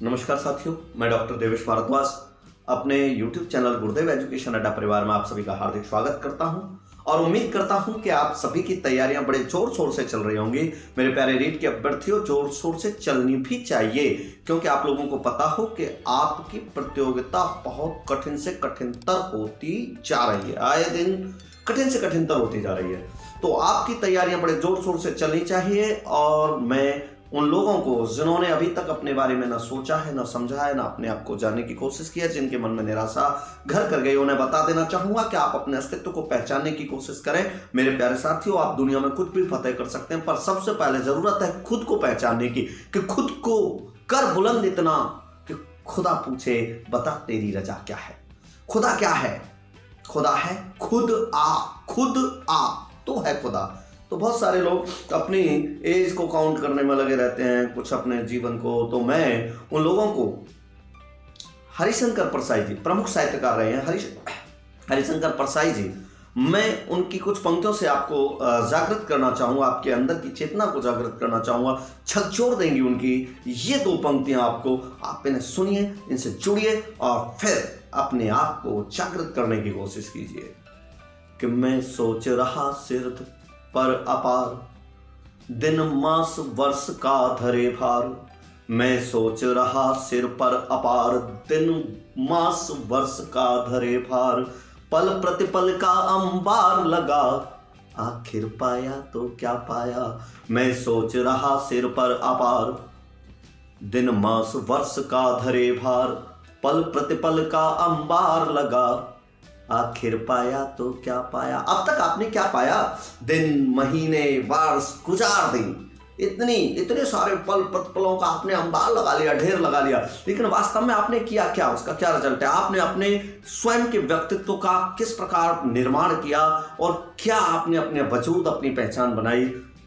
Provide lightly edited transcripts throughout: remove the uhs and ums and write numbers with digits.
नमस्कार साथियों, मैं डॉक्टर देवेश भारद्वाज अपने YouTube चैनल गुरुदेव एजुकेशन अड्डा परिवार में आप सभी का हार्दिक स्वागत करता हूं और उम्मीद करता हूं कि आप सभी की तैयारियां बड़े जोर शोर से चल रही होंगी। मेरे प्यारे रीट के अभ्यर्थियों, जोर शोर से चलनी भी चाहिए क्योंकि आप लोगों को पता हो कि आपकी प्रतियोगिता बहुत कठिन से कठिनतर होती जा रही है। आए दिन कठिन से कठिनतर होती जा रही है, तो आपकी तैयारियां बड़े जोर शोर से चलनी चाहिए। और मैं उन लोगों को जिन्होंने अभी तक अपने बारे में न सोचा है, न समझा है, न अपने आप को जानने की कोशिश की है, जिनके मन में निराशा घर कर गई, उन्हें बता देना चाहूंगा कि आप अपने अस्तित्व को पहचानने की कोशिश करें। मेरे प्यारे साथियों, आप दुनिया में कुछ भी फतेह कर सकते हैं, पर सबसे पहले जरूरत है खुद को पहचानने की, कि खुद को कर बुलंद इतना कि खुदा पूछे बता तेरी रजा क्या है। खुदा क्या है? खुदा है खुद आ तो है खुदा। तो बहुत सारे लोग अपनी एज को काउंट करने में लगे रहते हैं, कुछ अपने जीवन को। तो मैं उन लोगों को, हरिशंकर परसाई जी प्रमुख साहित्यकार रहे हैं, हरिशंकर परसाई जी, मैं उनकी कुछ पंक्तियों से आपको जागृत करना चाहूँगा, आपके अंदर की चेतना को जागृत करना चाहूँगा। झकझोर देंगी उनकी ये दो पंक्तियाँ आपको। आप इन्हें सुनिए, इनसे जुड़िए और फिर अपने आप को जागृत करने की कोशिश कीजिए। कि मैं सोच रहा सिर पर अपार, दिन मास वर्ष का धरे भार। मैं सोच रहा सिर पर अपार, दिन मास वर्ष का धरे भार। पल प्रतिपल का अंबार लगा, आखिर पाया तो क्या पाया। मैं सोच रहा सिर पर अपार, दिन मास वर्ष का धरे भार। पल प्रतिपल का अंबार लगा, आखिर पाया तो क्या पाया। अब तक आपने क्या पाया? दिन, महीने, वर्ष गुजार दी, इतने सारे पल प्रतिपलों का आपने अंबार लगा लिया, ढेर लगा लिया, लेकिन वास्तव में आपने किया क्या? उसका क्या रिजल्ट है? आपने अपने स्वयं के व्यक्तित्व का किस प्रकार निर्माण किया और क्या आपने अपने वजूद, अपनी पहचान बनाई?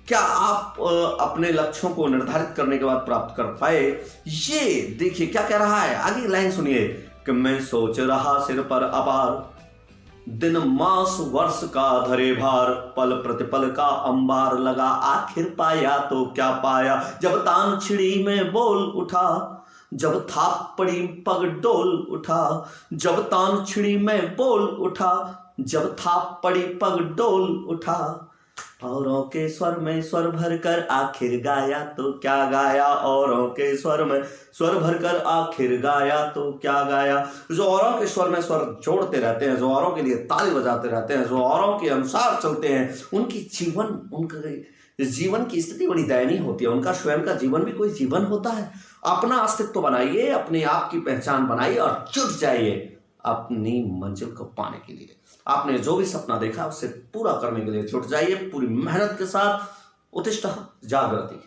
क्या आप अपने लक्ष्यों को निर्धारित करने के बाद प्राप्त कर पाए? ये देखिए क्या कह रहा है, आगे लाइन सुनिए। कि मैं सोच रहा सिर पर अपार, दिन मास वर्ष का धरे भार। पल प्रतिपल का अंबार लगा, आखिर पाया तो क्या पाया। जब तान छिड़ी में बोल उठा, जब थाप पड़ी पग डोल उठा। जब तान छिड़ी में बोल उठा, जब थाप पड़ी पग डोल उठा। औरों के स्वर में स्वर भरकर आखिर गाया तो क्या गाया। औरों के स्वर में स्वर भरकर आखिर गाया तो क्या गाया। जो औरों के स्वर में स्वर जोड़ते रहते हैं, जो औरों के लिए ताली बजाते रहते हैं, जो औरों के अनुसार चलते हैं, उनकी जीवन की स्थिति बड़ी दयनीय होती है। उनका स्वयं का जीवन भी कोई जीवन होता है। अपना अस्तित्व बनाइए, अपने आप की पहचान बनाइए और जुट जाइए अपनी मंजिल को पाने के लिए। आपने जो भी सपना देखा उसे पूरा करने के लिए जुट जाइए पूरी मेहनत के साथ। उत्तिष्ठ जागृति।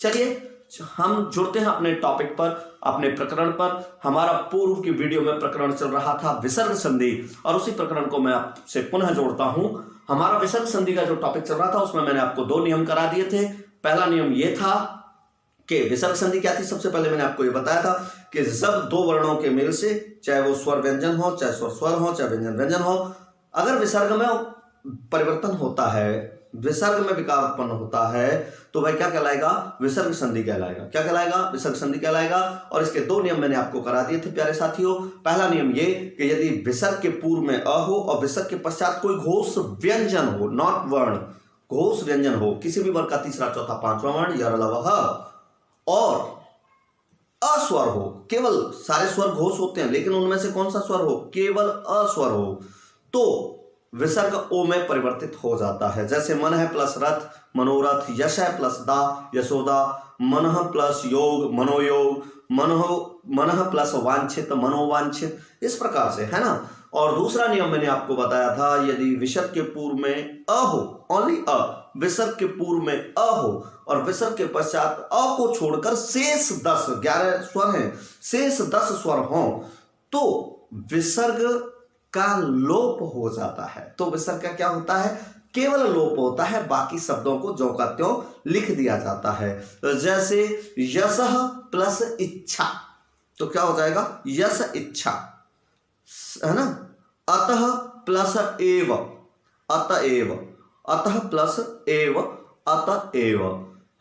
चलिए हम जुड़ते हैं अपने टॉपिक पर, अपने प्रकरण पर। हमारा पूर्व की वीडियो में प्रकरण चल रहा था विसर्ग संधि, और उसी प्रकरण को मैं आपसे पुनः जोड़ता हूं। हमारा विसर्ग संधि का जो टॉपिक चल रहा था उसमें मैंने आपको दो नियम करा दिए थे। पहला नियम यह था कि विसर्ग संधि क्या थी। सबसे पहले मैंने आपको यह बताया था कि जब दो वर्णों के मेल से, चाहे वो स्वर व्यंजन हो, चाहे स्वर स्वर हो, चाहे व्यंजन व्यंजन हो, अगर विसर्ग में परिवर्तन होता है, विसर्ग में विकार उत्पन्न होता है, तो भाई क्या कहलाएगा? विसर्ग संधि कहलाएगा। क्या कहलाएगा? विसर्ग संधि कहलाएगा। और इसके दो नियम मैंने आपको करा दिए थे प्यारे साथियों। पहला नियम ये कि यदि विसर्ग के पूर्व में अ हो और विसर्ग के पश्चात कोई घोष व्यंजन हो, नॉट वर्ण, घोष व्यंजन हो, किसी भी वर्ग का तीसरा, चौथा, पांचवा वर्ण या और अस्वर हो, केवल सारे स्वर घोष होते हैं लेकिन उनमें से कौन सा स्वर हो? केवल अस्वर हो, तो विसर्ग ओ में परिवर्तित हो जाता है। जैसे मन है प्लस रथ, मनोरथ। यश है प्लस दा, यशोदा। मनः प्लस योग, मनोयोग। मनः प्लस वांछित, मनोवांछित। इस प्रकार से, है ना। और दूसरा नियम मैंने आपको बताया था, यदि विसर्ग के पूर्व में अ हो, ओनली अ, विसर्ग के पूर्व में अ हो और विसर्ग के पश्चात अ को छोड़कर शेष 10, 11 स्वर हैं, शेष 10 स्वर हों, तो विसर्ग का लोप हो जाता है। तो विसर्ग का क्या होता है? केवल लोप होता है, बाकी शब्दों को ज्यों का त्यों लिख दिया जाता है। जैसे यशः प्लस इच्छा, तो क्या हो जाएगा? यश इच्छा, है ना। अतः प्लस एव, अतएव, अतः प्लस एव, अतएव,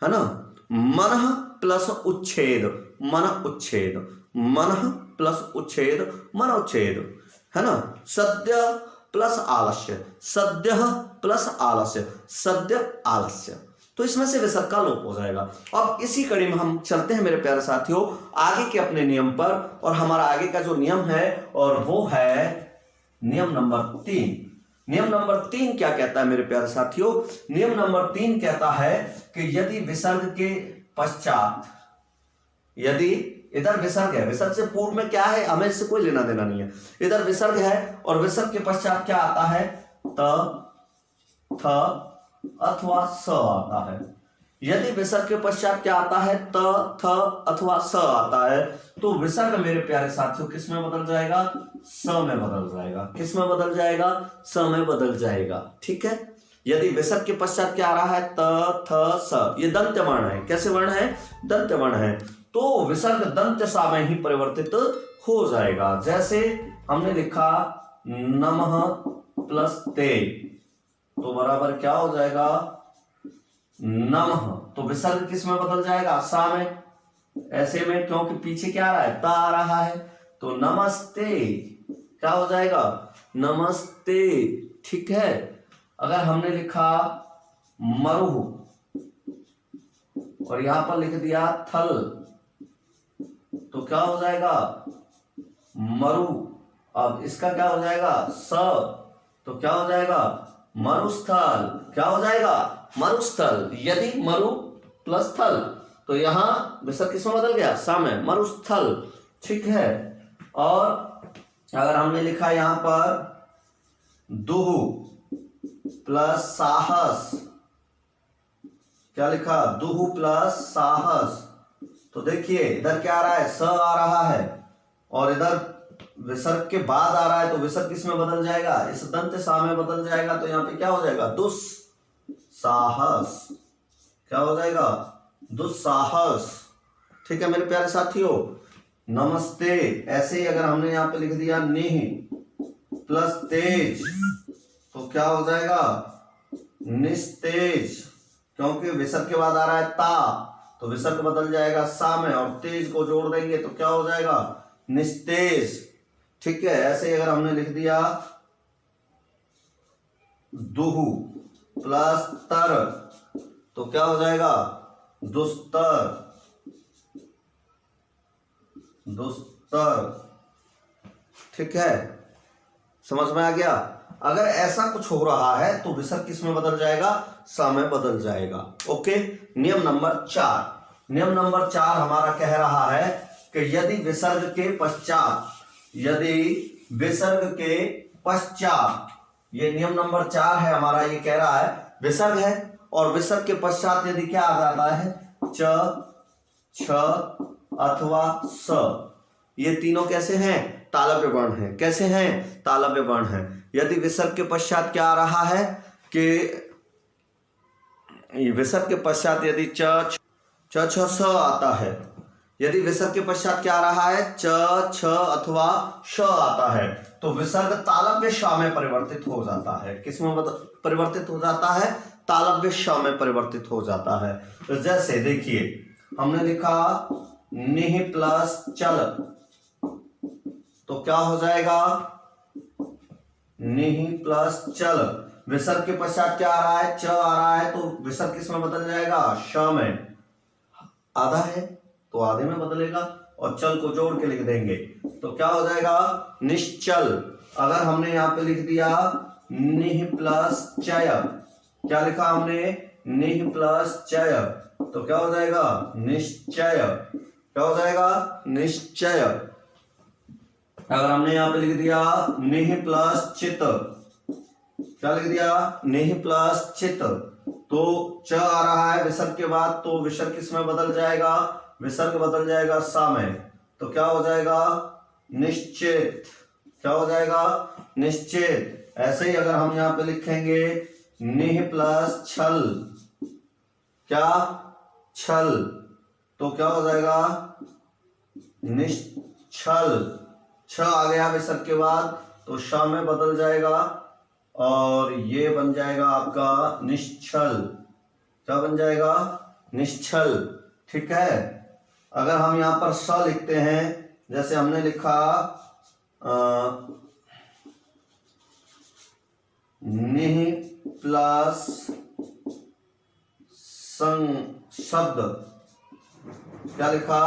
है ना। मनः प्लस उच्छेद मन उच्छेद, मन प्लस उच्छेद मन उच्छेद, है ना। सद्य प्लस आलस्य, सद्य प्लस आलस्य, सद्य आलस्य। तो इसमें से विसर्ग का लोप हो जाएगा। अब इसी कड़ी में हम चलते हैं मेरे प्यारे साथियों आगे के अपने नियम पर, और हमारा आगे का जो नियम है और वो है नियम नंबर 3। नियम नंबर 3 क्या कहता है मेरे प्यारे साथियों? नियम नंबर 3 कहता है कि यदि विसर्ग के पश्चात, यदि इधर विसर्ग है, विसर्ग से पूर्व में क्या है हमें इससे कोई लेना देना नहीं है, इधर विसर्ग है और विसर्ग के पश्चात क्या आता है? त, थ अथवा स आता है। यदि विसर्ग के पश्चात क्या आता है? त, थ अथवा स आता है, तो विसर्ग मेरे प्यारे साथियों किस में बदल जाएगा? स में बदल जाएगा। किस में बदल जाएगा? स में बदल जाएगा। ठीक है। यदि विसर्ग के पश्चात क्या आ रहा है? त, थ, स, ये दंत्य वर्ण है। कैसे वर्ण है? दंत्य वर्ण है। तो विसर्ग दंत्य सा में ही परिवर्तित हो जाएगा। जैसे हमने लिखा नमः प्लस ते, तो बराबर क्या हो जाएगा? नमः। तो विसर्ग किस में बदल जाएगा? सा में। ऐसे में क्योंकि पीछे क्या आ रहा है? ता आ रहा है, तो नमस्ते क्या हो जाएगा? नमस्ते। ठीक है। अगर हमने लिखा मरु और यहां पर लिख दिया थल, तो क्या हो जाएगा? मरु। अब इसका क्या हो जाएगा? स, तो क्या हो जाएगा? मरुस्थल। क्या हो जाएगा? मरुस्थल। यदि मरु प्लस थल, तो यहां विसर्ग किसमें बदल गया? सा में, मरुस्थल। ठीक है। और अगर हमने लिखा यहां पर दुहु प्लस साहस, क्या लिखा? दुहु प्लस साहस, तो देखिए इधर क्या आ रहा है? स आ रहा है और इधर विसर्ग के बाद आ रहा है, तो विसर्ग किस में बदल जाएगा? इस दंत सा में बदल जाएगा। तो यहाँ पे क्या हो जाएगा? दुस्साहस। क्या हो जाएगा? दुस्साहस। ठीक है मेरे प्यारे साथियों। नमस्ते, ऐसे ही अगर हमने यहाँ पे लिख दिया निह प्लस तेज, तो क्या हो जाएगा? निस्तेज। क्योंकि विसर्ग के बाद आ रहा है ता, तो विसर्ग बदल जाएगा सा में और तेज को जोड़ देंगे तो क्या हो जाएगा? निस्तेज। ठीक है। ऐसे ही अगर हमने लिख दिया दुहु प्लस तर, तो क्या हो जाएगा? दुस्तर। दुस्तर। ठीक है, समझ में आ गया? अगर ऐसा कुछ हो रहा है तो विसर्ग किस में बदल जाएगा? स में बदल जाएगा। ओके। नियम नंबर 4। नियम नंबर 4 हमारा कह रहा है कि यदि विसर्ग के पश्चात, यदि विसर्ग के पश्चात, ये नियम नंबर 4 है हमारा, ये कह रहा है विसर्ग है और विसर्ग के पश्चात यदि क्या आ जाता है? च, छ अथवा स, ये तीनों कैसे हैं? तालव्य वर्ण हैं। कैसे हैं? तालव्य वर्ण हैं। यदि विसर्ग के पश्चात क्या आ रहा है कि विसर्ग के पश्चात यदि च, छ, स आता है, यदि विसर्ग के पश्चात क्या आ रहा है? च, छ अथवा श आता है, तो विसर्ग तालव्य श में परिवर्तित हो जाता है। किस में परिवर्तित हो जाता है? तालव्य श में परिवर्तित हो जाता है। तो जैसे देखिए हमने लिखा निह प्लस चल, तो क्या हो जाएगा? निह प्लस चल। विसर्ग के पश्चात क्या आ रहा है? च आ रहा है, तो विसर्ग किस में बदल जाएगा? श में। आधा है तो आधे में बदलेगा और चल को जोड़ के लिख देंगे तो क्या हो जाएगा? निश्चल। अगर हमने यहाँ पे लिख दिया निह प्लस चय, क्या लिखा हमने? निह प्लस चय, तो क्या हो जाएगा? निश्चय। क्या हो जाएगा? निश्चय। अगर हमने यहाँ पे लिख दिया निह प्लस चित, क्या लिख दिया? निह प्लस चित, तो च आ रहा है विसर्ग के बाद, तो विसर्ग किस में बदल जाएगा? विसर्ग बदल जाएगा सा में, तो क्या हो जाएगा? निश्चित। क्या हो जाएगा? निश्चित। ऐसे ही अगर हम यहाँ पे लिखेंगे निह प्लस छल, क्या? छल, तो क्या हो जाएगा? निश्चल। छ आ गया विसर्ग के बाद, तो श में बदल जाएगा और ये बन जाएगा आपका निश्चल। क्या बन जाएगा? निश्चल। ठीक है। अगर हम यहाँ पर स लिखते हैं, जैसे हमने लिखा निहि प्लस शब्द, क्या लिखा,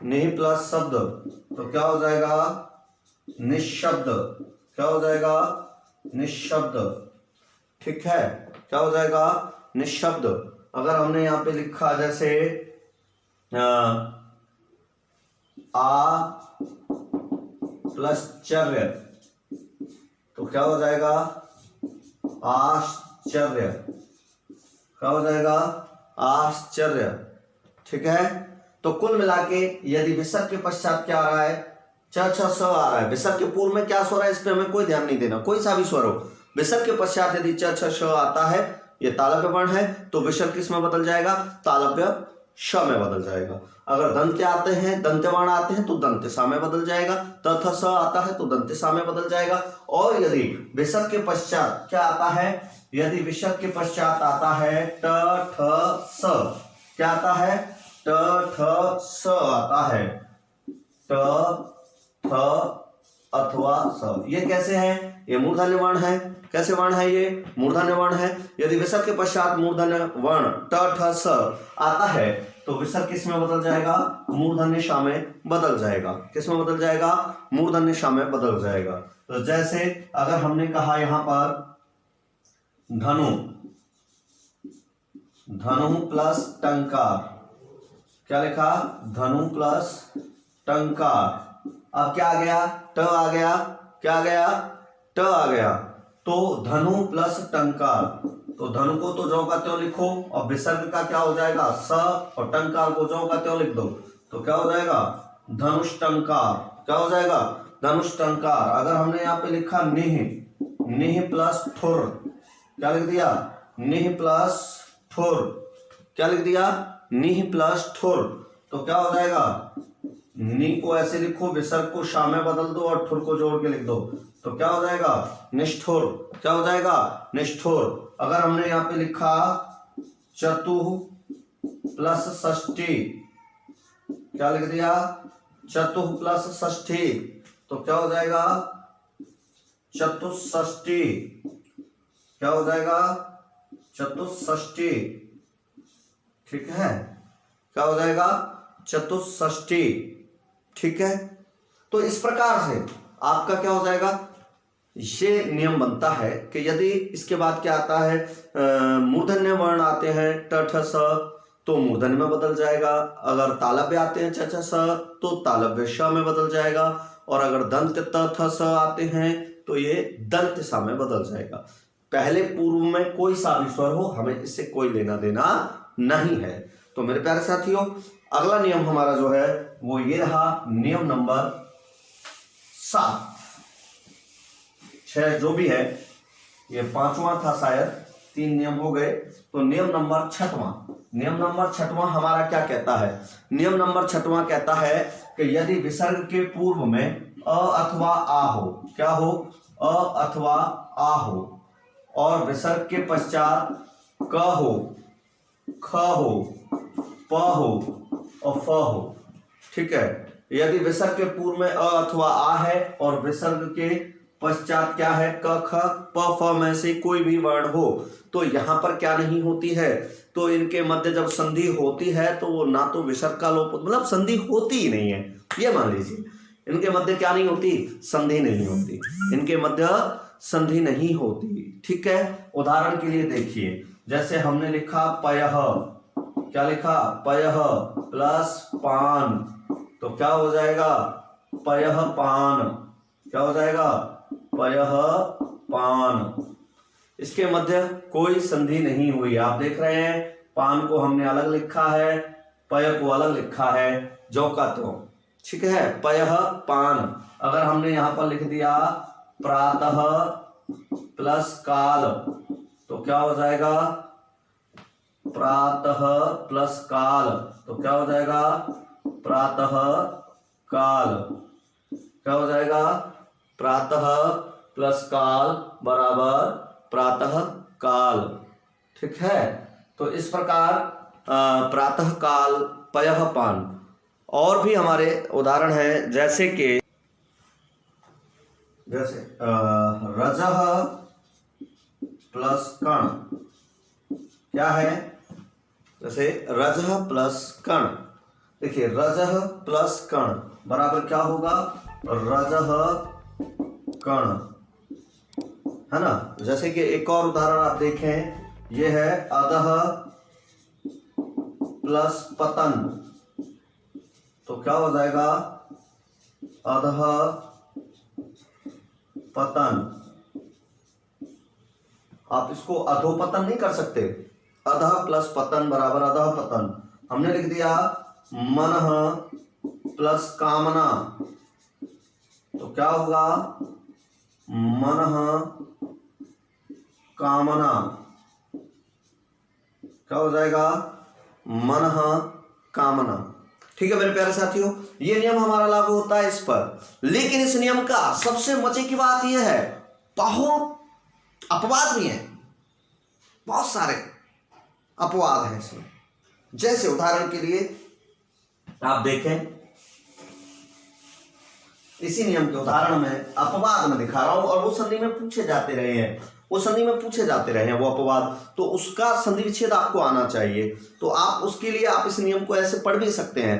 निहि प्लस शब्द, तो क्या हो जाएगा, निशब्द। क्या हो जाएगा, निशब्द। ठीक है, क्या हो जाएगा, निशब्द। अगर हमने यहाँ पे लिखा जैसे आ प्लस चर्य, तो क्या हो जाएगा, आश्चर्य। क्या हो जाएगा, आश्चर्य। ठीक है। तो कुल मिला के यदि विसर्ग के पश्चात क्या आ रहा है, च छ स आ रहा है, विसर्ग के पूर्व में क्या स्वर है इस पे हमें कोई ध्यान नहीं देना, कोई सा भी स्वर हो। विसर्ग के पश्चात यदि च छ श आता है, ये तालव्य वर्ण है, तो विसर्ग किस में बदल जाएगा, तालव्य श में बदल जाएगा। अगर दंत्य आते हैं, दंत्य वर्ण आते हैं, तो दंत्य सा में बदल जाएगा। त थ स आता है तो दंत्य सा में बदल जाएगा। और यदि विसर्ग के पश्चात क्या आता है, यदि विसर्ग के पश्चात आता है ट ठ स, क्या आता है, ट ठ स आता है, ट थ अथवा स। ये कैसे है, ये मूर्धन्य वर्ण है। कैसे वर्ण है, ये मूर्धन्य वर्ण है। यदि विसर्ग के पश्चात मूर्धन्य वर्ण ट ठ स आता है, तो विसर्ग किस में बदल जाएगा, मूर्धन्य श में बदल जाएगा। किस में बदल जाएगा, मूर्धन्य श में बदल जाएगा। तो जैसे अगर हमने कहा यहां पर धनु, धनु प्लस टंकार, क्या लिखा, धनु प्लस टंकार। अब क्या आ गया, ट आ गया, क्या आ गया, ट आ गया। तो धनु प्लस टंकार, तो धनु को तो ज्यों का त्यों लिखो, और विसर्ग का क्या हो जाएगा, स, और टंकार को ज्यों का त्यों लिख दो, तो क्या हो जाएगा, धनुष्टंकार। क्या हो जाएगा, धनुष्टंकार। अगर हमने यहाँ पे लिखा निह, निह प्लस ठुर, क्या लिख दिया, निह प्लस ठुर, क्या लिख दिया, निह प्लस ठुर, तो क्या हो जाएगा, नी को ऐसे लिखो, विसर्ग को शा में बदल दो और ठुर को जोड़ के लिख दो, तो क्या हो जाएगा, निष्ठुर। क्या हो जाएगा, निष्ठुर। अगर हमने यहाँ पे लिखा चतुः प्लस षष्ठी, क्या लिख दिया, चतुः प्लस षष्ठी, तो क्या हो जाएगा, चतुष्षष्ठी। क्या हो जाएगा, चतुष्षष्ठी। ठीक है, क्या हो जाएगा, चतुष्षष्ठी। ठीक है। तो इस प्रकार से आपका क्या हो जाएगा, ये नियम बनता है कि यदि इसके बाद क्या आता है, मूर्धन्य वर्ण आते हैं ट ठ स, तो मूर्धन्य में बदल जाएगा। अगर तालव्य आते हैं च छ स, तो तालव्य श में बदल जाएगा। और अगर दंत त थ स आते हैं, तो ये दंत सा में बदल जाएगा। पहले पूर्व में कोई सा भी स्वर हो, हमें इससे कोई लेना देना नहीं है। तो मेरे प्यारे साथियों, अगला नियम हमारा जो है वो ये रहा, नियम नंबर 7, 6 जो भी है, ये 5वां था शायद, 3 नियम हो गए। तो नियम नंबर 6वां, नियम नंबर 6वां हमारा क्या कहता है, नियम नंबर 6वां कहता है कि यदि विसर्ग के पूर्व में अ अथवा आ हो, क्या हो, अ अथवा आ हो, और विसर्ग के पश्चात क हो, ख हो, प हो और फ हो। ठीक है। यदि विसर्ग के पूर्व में अ अथवा आ है और विसर्ग के पश्चात क्या है, क ख प फ में से कोई भी वर्ण हो, तो यहाँ पर क्या नहीं होती है, तो इनके मध्य जब संधि होती है तो वो ना तो विसर्ग का लोप, मतलब संधि होती ही नहीं है। ये मान लीजिए इनके मध्य क्या नहीं होती, संधि नहीं होती, इनके मध्य संधि नहीं होती। ठीक है। उदाहरण के लिए देखिए, जैसे हमने लिखा पयः, क्या लिखा, पयः प्लस पान, तो क्या हो जाएगा, पयः पान। क्या हो जाएगा, पयः पान। इसके मध्य कोई संधि नहीं हुई। आप देख रहे हैं, पान को हमने अलग लिखा है, पय को अलग लिखा है, जो का त्यों। ठीक है, पयः पान। अगर हमने यहाँ पर लिख दिया प्रातः प्लस काल, तो क्या हो जाएगा, प्रातः प्लस काल, तो क्या हो जाएगा, प्रातः काल। क्या हो जाएगा, प्रातः प्लस काल बराबर प्रातः काल। ठीक है। तो इस प्रकार प्रातः काल पयः पान। और भी हमारे उदाहरण हैं जैसे रजः प्लस कण। क्या है? जैसे रजः प्लस कण। देखिए रजः प्लस कण बराबर क्या होगा? रजः कण, है ना। जैसे कि एक और उदाहरण आप देखें, ये है अधः प्लस पतन। तो क्या हो जाएगा? अधः पतन। आप इसको अधोपतन नहीं कर सकते। अधः प्लस पतन बराबर अधः पतन। हमने लिख दिया मनः प्लस कामना। तो क्या होगा? मनः कामना। क्या हो जाएगा? मनः कामना। ठीक है मेरे प्यारे साथियों, ये नियम हमारा लागू होता है इस पर। लेकिन इस नियम का सबसे मजे की बात यह है, बहुत अपवाद भी हैं, बहुत सारे अपवाद हैं इसमें। जैसे उदाहरण के लिए आप देखें, इसी नियम के उदाहरण में अपवाद में दिखा रहा हूं, और वो संधि में पूछे जाते रहे हैं, वो संधि में पूछे जाते रहे हैं वो अपवाद, तो उसका संधि विच्छेद आपको आना चाहिए। तो आप उसके लिए आप इस नियम को ऐसे पढ़ भी सकते हैं।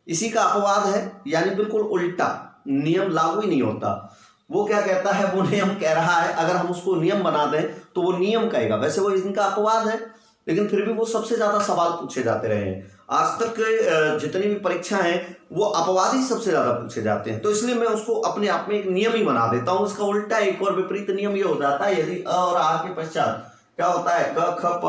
इसी का अपवाद है, यानी बिल्कुल उल्टा, नियम लागू ही नहीं होता। वो क्या कहता है? वो नियम कह रहा है, अगर हम उसको नियम बना दें तो वो नियम कहेगा। वैसे वो इनका अपवाद है, लेकिन फिर भी वो सबसे ज्यादा सवाल पूछे जाते रहे हैं। आज तक जितनी भी परीक्षा हैं वो अपवाद ही सबसे ज्यादा पूछे जाते हैं। तो इसलिए मैं उसको अपने आप में एक नियम ही बना देता हूं। इसका उल्टा एक और विपरीत नियम ये हो जाता है, यदि अ और आ के पश्चात क्या होता है? क ख प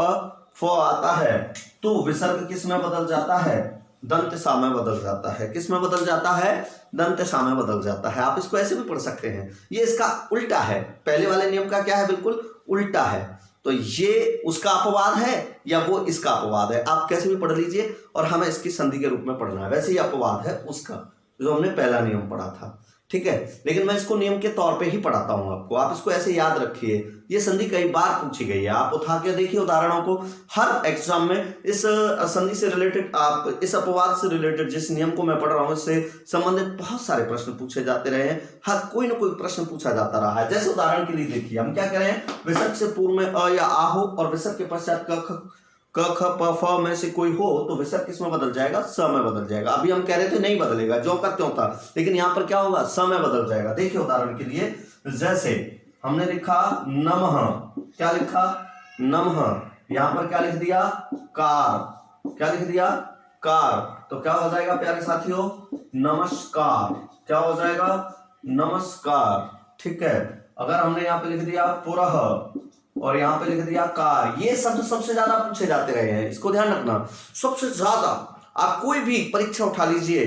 फ आता है तो विसर्ग किस में बदल जाता है? दंत सा में बदल जाता है। किस में बदल जाता है? दंत सा में बदल जाता है। आप इसको ऐसे भी पढ़ सकते हैं। ये इसका उल्टा है, पहले वाले नियम का क्या है? बिल्कुल उल्टा है। तो ये उसका अपवाद है या वो इसका अपवाद है, आप कैसे भी पढ़ लीजिए, और हमें इसकी संधि के रूप में पढ़ना है। वैसे ही अपवाद है उसका, जो हमने पहला नियम पढ़ा था। ठीक है, लेकिन मैं इसको नियम के तौर पे ही पढ़ाता हूं आपको। आप इसको ऐसे याद रखिए। ये संधि कई बार पूछी गई है, आप उठा के देखिए उदाहरणों को। हर एग्जाम में इस संधि से रिलेटेड, आप इस अपवाद से रिलेटेड जिस नियम को मैं पढ़ रहा हूं इससे संबंधित बहुत सारे प्रश्न पूछे जाते रहे हैं। हर कोई ना कोई प्रश्न पूछा जाता रहा है। जैसे उदाहरण के लिए देखिए, हम क्या कह रहे हैं? विसर्ग से पूर्व में अ या आ हो और विसर्ग के पश्चात क ख प फ में से कोई हो तो विसर्ग किस में बदल जाएगा? स में बदल जाएगा। अभी हम कह रहे थे नहीं बदलेगा, जो का त्यों था, लेकिन यहाँ पर क्या होगा? स में बदल जाएगा। देखिए उदाहरण के लिए, जैसे हमने लिखा नमः, क्या लिखा? नमः। यहाँ पर क्या लिख दिया? कार। क्या लिख दिया? कार। तो क्या हो जाएगा प्यारे साथियों? नमस्कार। क्या हो जाएगा? नमस्कार। ठीक है। अगर हमने यहाँ पे लिख दिया पुरः और यहाँ पे लिख दिया कार, ये शब्द सबसे ज्यादा पूछे जाते रहे हैं। इसको ध्यान रखना, सबसे ज्यादा। आप कोई भी परीक्षा उठा लीजिए,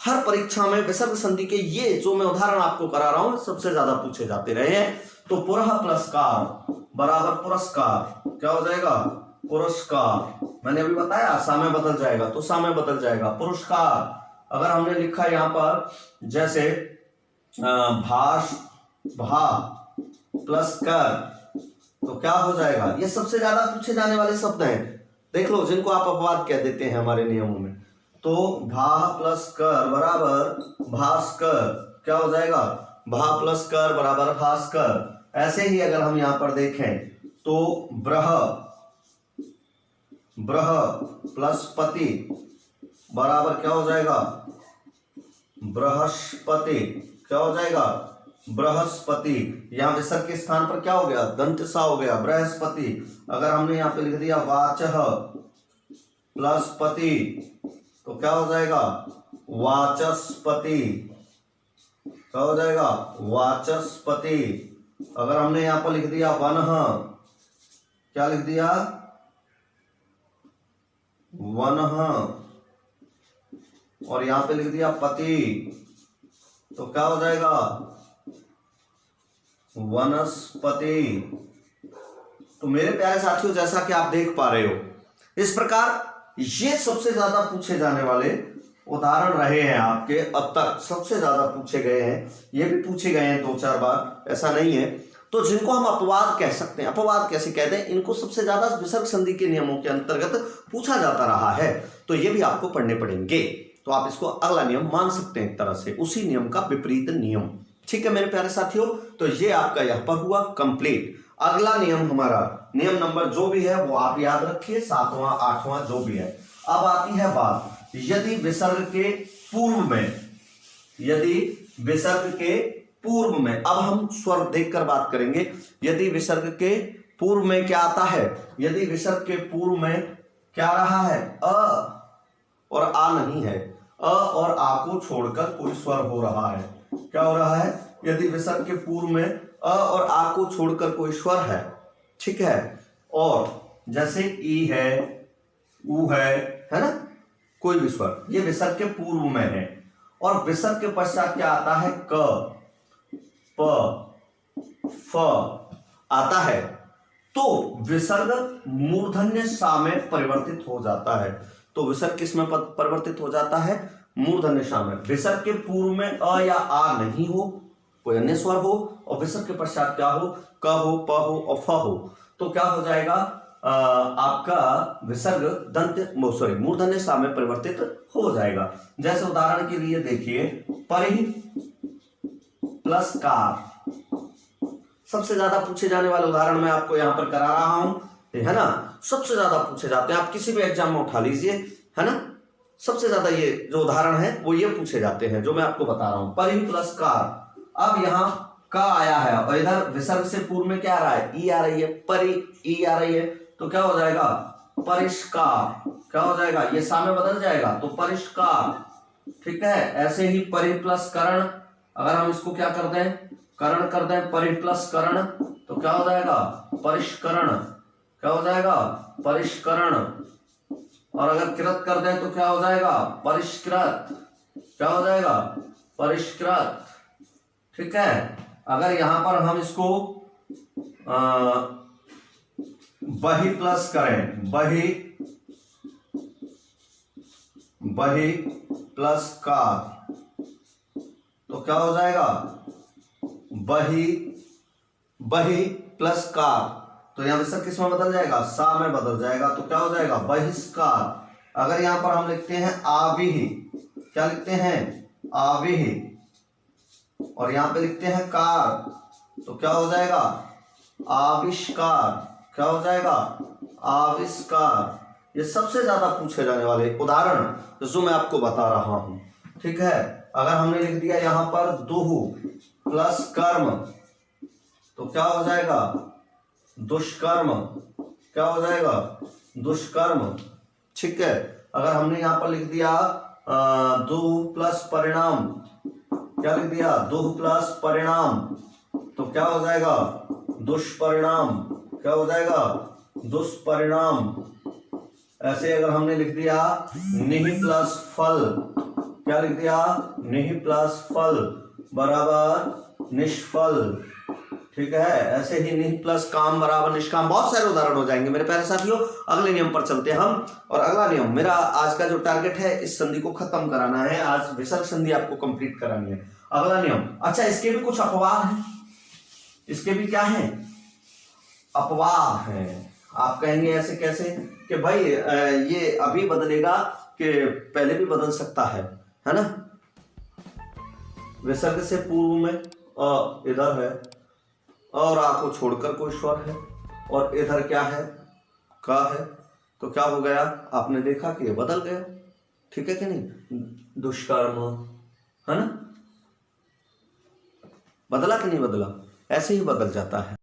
हर परीक्षा में विसर्ग संधि के ये जो मैं उदाहरण आपको करा रहा हूं सबसे ज्यादा पूछे जाते रहे हैं। तो पुरः प्लस कार बराबर पुरस्कार। क्या हो जाएगा? पुरस्कार। मैंने अभी बताया सा में बदल जाएगा, तो सा में बदल जाएगा पुरस्कार। अगर हमने लिखा यहाँ पर जैसे भाष भा प्लस कर, तो क्या हो जाएगा? ये सबसे ज्यादा पूछे जाने वाले शब्द हैं, देख लो, जिनको आप अपवाद कह देते हैं हमारे नियमों में। तो भा प्लस कर बराबर भास्कर। क्या हो जाएगा? भा प्लस कर बराबर भास्कर। ऐसे ही अगर हम यहां पर देखें तो ब्रह प्लस पति बराबर क्या हो जाएगा? बृहस्पति। क्या हो जाएगा? बृहस्पति। यहाँ विसर्ग के स्थान पर क्या हो गया? दंत सा हो गया, बृहस्पति। अगर हमने यहाँ पे लिख दिया वाचः प्लस पति, तो क्या हो जाएगा? वाचस्पति। क्या हो जाएगा? वाचस्पति। अगर हमने यहाँ पर लिख दिया वनः, क्या लिख दिया? वनः, और यहाँ पे लिख दिया पति, तो क्या हो जाएगा? वनस्पति। तो मेरे प्यारे साथियों, जैसा कि आप देख पा रहे हो, इस प्रकार ये सबसे ज्यादा पूछे जाने वाले उदाहरण रहे हैं आपके। अब तक सबसे ज्यादा पूछे गए हैं, ये भी पूछे गए हैं 2-4 बार, ऐसा नहीं है। तो जिनको हम अपवाद कह सकते हैं, अपवाद कैसे कहते हैं, इनको सबसे ज्यादा विसर्ग संधि के नियमों के अंतर्गत पूछा जाता रहा है, तो ये भी आपको पढ़ने पड़ेंगे। तो आप इसको अगला नियम मान सकते हैं एक तरह से, उसी नियम का विपरीत नियम। ठीक है मेरे प्यारे साथियों, तो ये आपका यहाँ पर हुआ कंप्लीट। अगला नियम हमारा, नियम नंबर जो भी है वो आप याद रखिए, 7वां 8वां जो भी है। अब आती है बात, यदि विसर्ग के पूर्व में, यदि विसर्ग के पूर्व में, अब हम स्वर देखकर बात करेंगे। यदि विसर्ग के पूर्व में क्या आता है, यदि विसर्ग के पूर्व में क्या रहा है, अ और आ नहीं है, अ और आ को छोड़कर कोई स्वर हो रहा है। क्या हो रहा है, यदि विसर्ग के पूर्व में अ और आ को छोड़कर कोई स्वर है, ठीक है, और जैसे ई है, ऊ है ना, कोई भी स्वर, ये विसर्ग के पूर्व में है। और विसर्ग के पश्चात क्या आता है, क, प, फ आता है, तो विसर्ग मूर्धन्य सा में परिवर्तित हो जाता है। तो विसर्ग किस में परिवर्तित हो जाता है, मूर्धन्य सा में। विसर्ग के पूर्व में अ या आ नहीं हो, कोई अन्य स्वर हो, और विसर्ग के पश्चात क्या हो, क हो, प हो और फ हो, तो क्या हो जाएगा, आपका विसर्ग दंत मूर्धन्य सा में परिवर्तित हो जाएगा। जैसे उदाहरण के लिए देखिए, परिह प्लस कार, सबसे ज्यादा पूछे जाने वाले उदाहरण मैं आपको यहां पर करा रहा हूं, है ना, सबसे ज्यादा पूछे जाते हैं, आप किसी भी एग्जाम में उठा लीजिए, है ना, सबसे ज्यादा ये जो उदाहरण है वो ये पूछे जाते हैं जो मैं आपको बता रहा हूं, परिह प्लस कार। अब यहाँ का आया है और इधर विसर्ग से पूर्व में क्या आ रहा है, ई आ रही है, परि ई आ रही है, तो क्या हो जाएगा, परिष्कार। क्या हो जाएगा, ये सा में बदल जाएगा, तो परिष्कार। ठीक है, ऐसे ही परिह प्लस करण, अगर हम इसको क्या कर दें, करण कर दें, परिह प्लस करण, तो क्या हो जाएगा, परिष्करण। क्या हो जाएगा, परिष्करण। और अगर कृत कर दें तो क्या हो जाएगा, परिष्कृत। क्या हो जाएगा, परिष्कृत। ठीक है, अगर यहां पर हम इसको बहि प्लस करें, बहि प्लस कार, तो क्या हो जाएगा, बहि प्लस कार, तो यहां विसर्ग किस में बदल जाएगा, सा में बदल जाएगा, तो क्या हो जाएगा, बहिष्कार। अगर यहां पर हम लिखते हैं आविहि, क्या लिखते हैं, आविहि, और यहां पे लिखते हैं कार, तो क्या हो जाएगा, आविष्कार। क्या हो जाएगा, आविष्कार। ये सबसे ज्यादा पूछे जाने वाले उदाहरण जो मैं आपको बता रहा हूं। ठीक है, अगर हमने लिख दिया यहां पर दुहु प्लस कर्म, तो क्या हो जाएगा, दुष्कर्म। क्या हो जाएगा, दुष्कर्म। ठीक है, अगर हमने यहां पर लिख दिया दुह प्लस परिणाम, क्या लिख दिया, दुह प्लस परिणाम, तो क्या हो जाएगा, दुष्परिणाम। क्या हो जाएगा, दुष्परिणाम। ऐसे अगर हमने लिख दिया निहि प्लस फल, क्या लिख दिया, निहि प्लस फल बराबर निष्फल। ठीक है, ऐसे ही निहि प्लस काम बराबर निष्काम, बहुत सारे उदाहरण हो जाएंगे मेरे प्यारे साथियों। अगले नियम पर चलते हैं हम, और अगला नियम मेरा आज का जो टारगेट है, इस संधि को खत्म कराना है, आज विसर्ग संधि आपको कंप्लीट करानी है। अगला नियम, अच्छा इसके भी कुछ अपवाद हैं, इसके भी क्या है, अपवाद हैं। आप कहेंगे ऐसे कैसे, कि भाई ये अभी बदलेगा कि पहले भी बदल सकता है ना, विसर्ग से पूर्व में इधर है और आ को छोड़कर कोई स्वर है, और इधर क्या है, का है, तो क्या हो गया, आपने देखा कि ये बदल गया। ठीक है कि नहीं, दुष्कर्म, है ना, बदला कि नहीं बदला, ऐसे ही बदल जाता है।